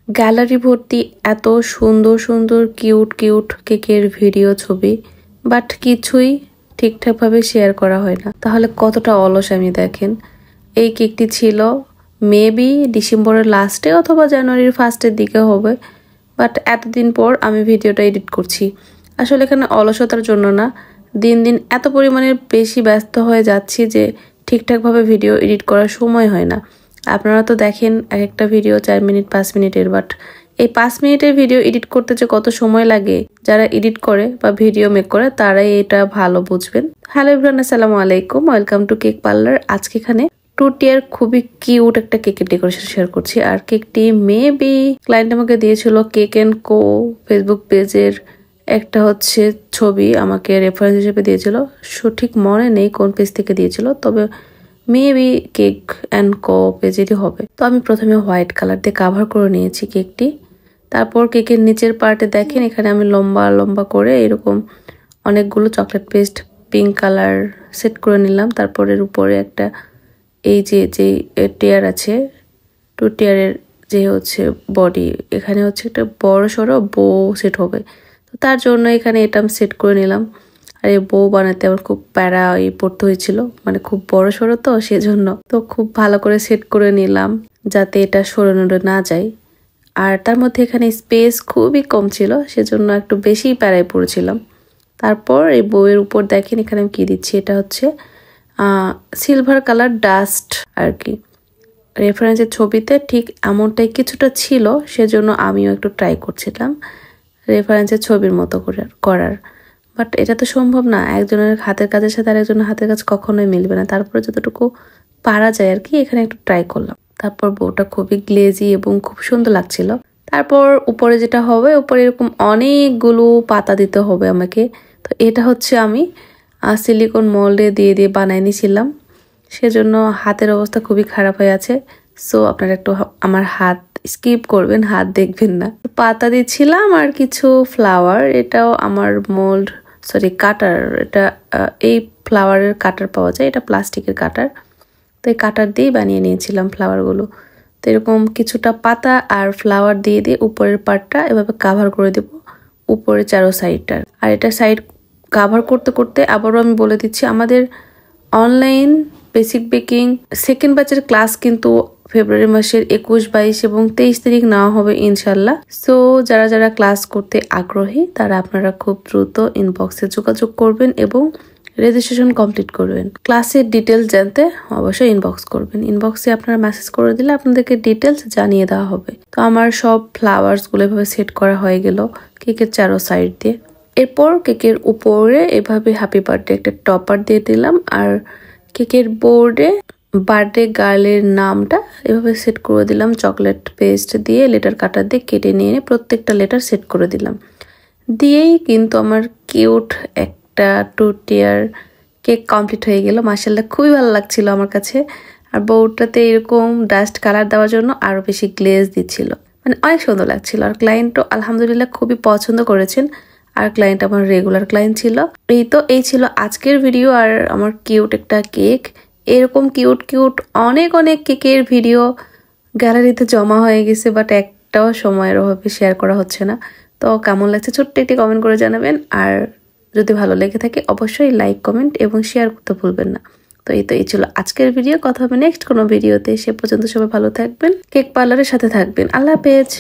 Gallery ভর্তি এত সুন্দর সুন্দর কিউট কিউট কেকের ভিডিও ছবি, বাট কিছুই ঠিকঠাকভাবে শেয়ার করা হয় না। তাহলে কতটা অলস আমি দেখেন। এই কেকটি ছিল মেবি ডিসেম্বরের লাস্টে অথবা জানুয়ারির ফার্স্টের দিকে হবে, বাট এতদিন পর আমি ভিডিওটা এডিট করছি। আসলে এখানে অলসতার জন্য না, দিন দিন এত পরিমাণে বেশি ব্যস্ত হয়ে যাচ্ছি যে ঠিকঠাকভাবে ভিডিও এডিট করার সময় হয় না। আপনারা তো দেখেন এক একটা ভিডিও 4 মিনিট 5 মিনিটের, বাট এই 5 মিনিটের ভিডিও এডিট করতে যে কত সময় লাগে, যারা এডিট করে বা ভিডিও মেক করে তারাই এটা ভালো বুঝবেন। হ্যালো এভরিওয়ান, আসসালামু আলাইকুম, ওয়েলকাম টু কেক পার্লার। আজকে এখানে 2 টিয়ার খুবই কিউট একটা কেকের ডেকোরেশন শেয়ার করছি। আর কেকটি মেবি ক্লায়েন্ট আমাকে দিয়েছিল কেক এন্ড কো ফেসবুক পেজের একটা হচ্ছে ছবি আমাকে রেফারেন্স হিসেবে দিয়েছিল। সঠিক মনে নেই কোন পেজ থেকে দিয়েছিল, তবে মেবি কেক অ্যান্ড কো পেজেরই হবে। তো আমি প্রথমে হোয়াইট কালার দিয়ে কাভার করে নিয়েছি কেকটি। তারপর কেকের নিচের পার্টে দেখেন এখানে আমি লম্বা লম্বা করে এরকম অনেকগুলো chocolate paste pink colour set করে নিলাম। তারপর এর উপরে একটা এই যে টিয়ার আছে 2 টিয়ারের যে হচ্ছে বডি, এখানে হচ্ছে একটা বড় সড়ো বো সেট হবে। তো তার জন্য এখানে এটা আমি সেট করে নিলাম। আর এই বো বানাতে আমার খুব প্যারা পড়তে হয়েছিল, মানে খুব বড় সড়ো তো সেজন্য। তো খুব ভালো করে সেট করে নিলাম যাতে এটা সরে নড়ে না যায়। আর তার মধ্যে এখানে স্পেস খুবই কম ছিল, সেজন্য একটু বেশি প্যারায় পড়েছিলাম। তারপর এই বউয়ের উপর দেখেন এখানে আমি কি দিচ্ছি, এটা হচ্ছে সিলভার কালার ডাস্ট আর কি। রেফারেন্সের ছবিতে ঠিক এমনটাই কিছুটা ছিল, সেজন্য আমিও একটু ট্রাই করছিলাম রেফারেন্সের ছবির মতো করার। বাট এটা তো সম্ভব না, একজনের হাতের কাজের সাথে আরেকজনের হাতের কাজ কখনোই মিলবে না। তারপরে যতটুকু পারা যায় আর কি এখানে একটু ট্রাই করলাম। তারপর বউটা খুবই গ্লেজি এবং খুব সুন্দর লাগছিল। তারপর উপরে যেটা হবে, উপরে এরকম অনেকগুলো পাতা দিতে হবে আমাকে। তো এটা হচ্ছে আমি সিলিকন মোল্ডে দিয়ে দিয়ে বানাই নিয়েছিলাম, সেজন্য হাতের অবস্থা খুবই খারাপ হয়ে আছে। সো আপনারা একটু আমার হাত স্কিপ করবেন, হাত দেখবেন না। পাতা দিচ্ছিলাম আর কিছু ফ্লাওয়ার, এটাও আমার মোল্ড কাটার, এটা এই ফ্লাওয়ারের কাটার পাওয়া যায়, এটা প্লাস্টিকের কাটার। তো এই কাটার দিয়েই বানিয়ে নিয়েছিলাম ফ্লাওয়ারগুলো। তো এরকম কিছুটা পাতা আর ফ্লাওয়ার দিয়ে দিয়ে উপরের পার্টটা এভাবে কাভার করে দেব, উপরে চারো সাইডটার। আর এটা সাইড কাভার করতে করতে আবারও আমি বলে দিচ্ছি, আমাদের অনলাইন বেসিক বেকিং সেকেন্ড ব্যাচের ক্লাস কিন্তু ফেব্রুয়ারি মাসের 21, 22 এবং 23 তারিখ নেওয়া হবে ইনশাল্লাহ। সো যারা যারা ক্লাস করতে আগ্রহী তারা আপনারা খুব দ্রুত ইনবক্সে যোগাযোগ করবেন এবং রেজিস্ট্রেশন কমপ্লিট করবেন। ক্লাসের ডিটেলস জানতে অবশ্যই ইনবক্স করবেন। ইনবক্সে আপনারা মেসেজ করে দিলে আপনাদেরকে ডিটেলস জানিয়ে দেওয়া হবে। তো আমার সব ফ্লাওয়ার্সগুলো এভাবে সেট করা হয়ে গেল কেকের চারো সাইড দিয়ে। এরপর কেকের উপরে এভাবে হ্যাপি বার্থডে একটা টপার দিয়ে দিলাম। আর কেকের বোর্ডে বার্থডে গার্লের নামটা এভাবে সেট করে দিলাম চকলেট পেস্ট দিয়ে, লেটার কাটার দিয়ে কেটে নিয়ে প্রত্যেকটা লেটার সেট করে দিলাম। দিয়েই কিন্তু আমার কিউট একটা 2 টিয়ার কেক কমপ্লিট হয়ে গেল। মাশাআল্লাহ খুবই ভালো লাগছিল আমার কাছে। আর বোর্ডটাতে এরকম ডাস্ট কালার দেওয়ার জন্য আরো বেশি গ্লেজ দিচ্ছিল, মানে অনেক সুন্দর লাগছিল। আর ক্লায়েন্টও আলহামদুলিল্লাহ খুবই পছন্দ করেছেন। আর ক্লায়েন্ট আমার রেগুলার ক্লায়েন্ট ছিল। এই ছিল আজকের ভিডিও আর আমার কিউট একটা কেক। এরকম কিউট কিউট অনেক অনেক কেকের ভিডিও গ্যালারিতে জমা হয়ে গেছে, বাট একটাও সময়ের অভাবে শেয়ার করা হচ্ছে না। তো কেমন লাগছে ছোট্ট একটি কমেন্ট করে জানাবেন। আর যদি ভালো লেগে থাকে অবশ্যই লাইক কমেন্ট এবং শেয়ার করতে ভুলবেন না। তো এই ছিল আজকের ভিডিও। কথা হবে নেক্সট কোনো ভিডিওতে। সে পর্যন্ত সবাই ভালো থাকবেন, কেক পার্লারের সাথে থাকবেন। আল্লাহ হাফেজ।